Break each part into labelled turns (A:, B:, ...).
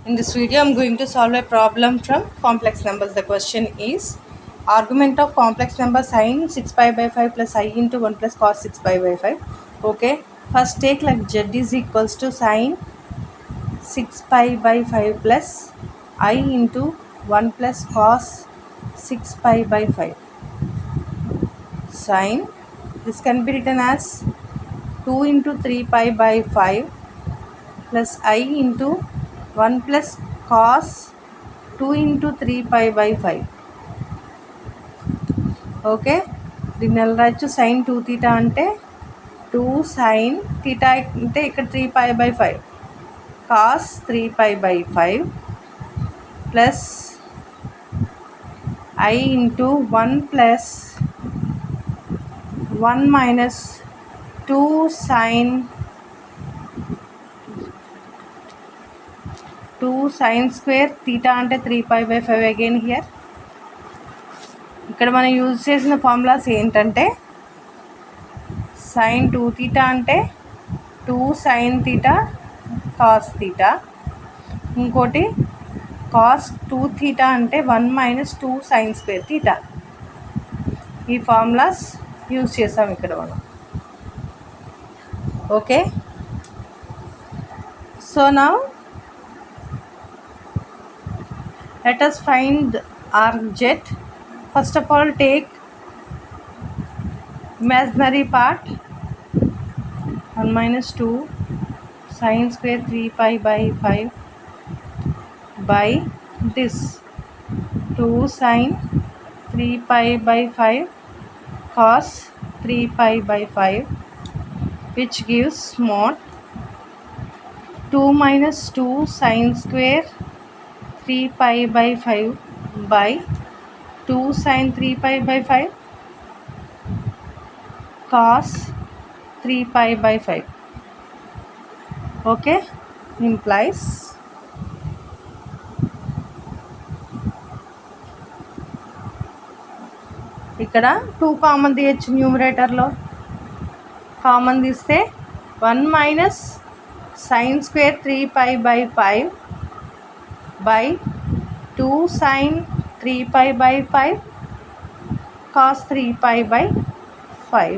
A: In this video, I'm going to solve a problem from complex numbers. The question is, argument of complex number sin 6 pi by 5 plus I into 1 plus cos 6 pi by 5. Okay, first take like z is equals to sin 6 pi by 5 plus I into 1 plus cos 6 pi by 5. Sin, this can be written as 2 into 3 pi by 5 plus I into 1 plus cos 2 into 3 pi by 5. Okay, దీన్ని ఎలా రాయొచ్చు? Sign 2 theta అంటే 2 sine theta అంటే ఇక్కడ 3 pi by 5 cos 3 pi by 5 plus i into 1 plus 1 minus 2 sine 2 sine square theta అంటే 3 pi by 5 again here. ఇక్కడ మనం use చేసిన ఫార్ములాస్ ఏంటంటే సైన్ 2 తీటా అంటే 2 సైన్ తీటా కాస్ తీటా, ఇంకోటి కాస్ 2 తీటా అంటే 1 మైనస్ 2 సైన్ స్క్వేర్ తీటా. ఈ formulas use చేసాం ఇక్కడ మనం. Okay, so now let us find arc jet. First of all, take imaginary part 1 minus 2 sin square 3 pi by 5 by this 2 sin 3 pi by 5 cos 3 pi by 5, which gives mod 2 minus 2 sin square 3 pi by 5 by 2 sin 3 pi by 5 cos 3 pi by 5. Okay, implies ఇక్కడ 2 common తీయచ్చు. న్యూమరేటర్లో common తీస్తే 1 minus sine square 3 pi by 5 by 2 sin 3 pi by 5 cos 3 pi by 5.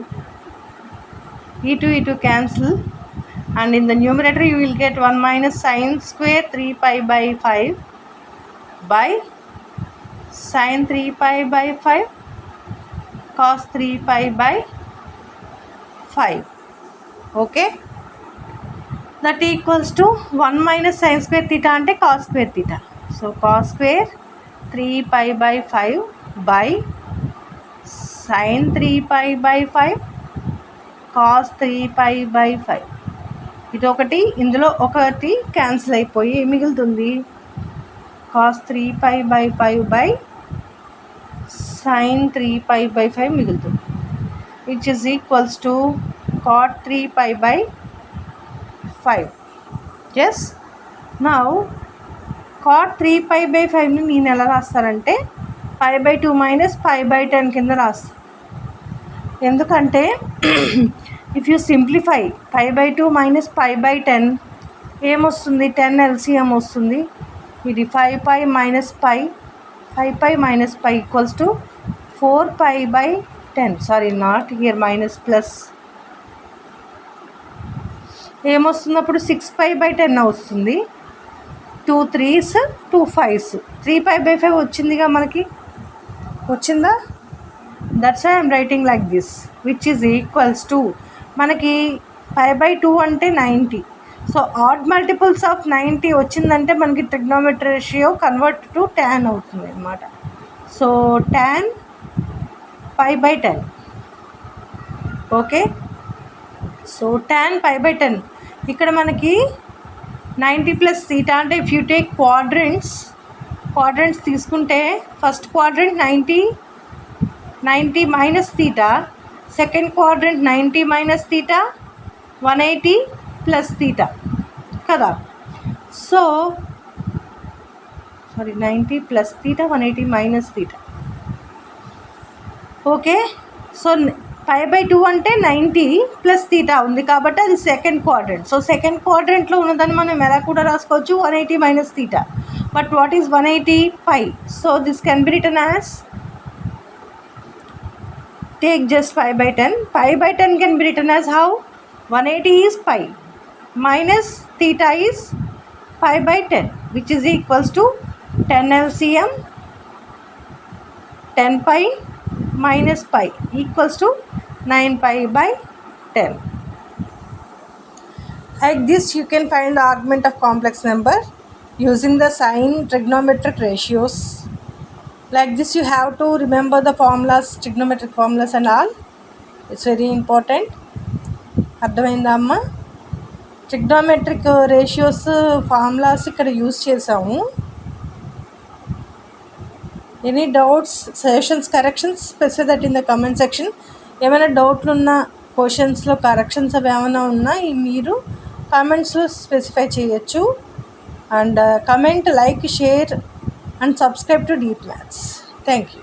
A: e2 cancel, and in the numerator you will get 1 minus sin square 3 pi by 5 by sin 3 pi by 5 cos 3 pi by 5. Okay, that equals to 1 minus sin square theta ante cos square theta. So cos square 3 pi by 5 by sin 3 pi by 5 cos 3 pi by 5. ఇది ఒకటి, ఇందులో ఒకటి cancel అయిపోయి మిగులుతుంది cos 3 pi by 5 by sin 3 pi by 5 మిగులుతుంది, which is equals to cot 3 pi by 5. Yes, now cot 3 pi by 5ని నేను ఎలా రాస్తానంటే pi by 2 minus pi by 10 కింద రాస్తాను. ఎందుకంటే if you simplify pi by 2 minus pi by 10 ఏమొస్తుంది? 10 LCM వస్తుంది. ఇది 5 pi minus pi, 5 pi minus pi equals to 4 pi by 10. Sorry, not here minus plus. ఏమొస్తుంది అప్పుడు? 6 pi by 10 వస్తుంది. 2 3s 2 5s 3 pi by 5 వచ్చిందిగా మనకి, వచ్చిందా? That's why I'm writing like this, which is equals to మనకి pi by 2 అంటే 90. So odd multiples of 90 వచ్చిందంటే మనకి trigonometry ratio convert to tan అవుతుంది అన్నమాట. So tan pi by 10. Okay, so tan pi by 10 ఇక్కడ మనకి 90 ప్లస్ తీటా అంటే if you take quadrants తీసుకుంటే first quadrant 90 minus theta, second quadrant 90 minus theta, 180 plus theta కదా. So sorry, 90 plus theta, 180 minus theta. Okay, so 5/2 అంటే 90 plus theta ఉంది కాబట్టి అది second quadrant. So second క్వాడ్రంట్లో ఉన్నదాన్ని మనం ఎలా కూడా రాసుకోవచ్చు 180 minus theta. But what is 180? Pi. So this can be written as, take just 5/10. 5/10 can be written as how? 180 is pi minus theta is 5/10, which is equals to 10 LCM 10 pi minus pi equals to 9 pi by 10. Like this you can find the argument of complex number using the sign trigonometric ratios. Like this you have to remember the formulas, trigonometric formulas and all. It's very important. అర్థమైందా అమ్మ? Trigonometric ratios formulas ఇక్కడ use చేసాము. Any doubts, suggestions, corrections specify that in the comment section. ఏమైనా డౌట్లు ఉన్న క్వశ్చన్స్లో corrections అవి ఏమైనా ఉన్నా మీరు కామెంట్స్లో స్పెసిఫై చేయొచ్చు. And comment, like, share and subscribe to deep maths. Thank you.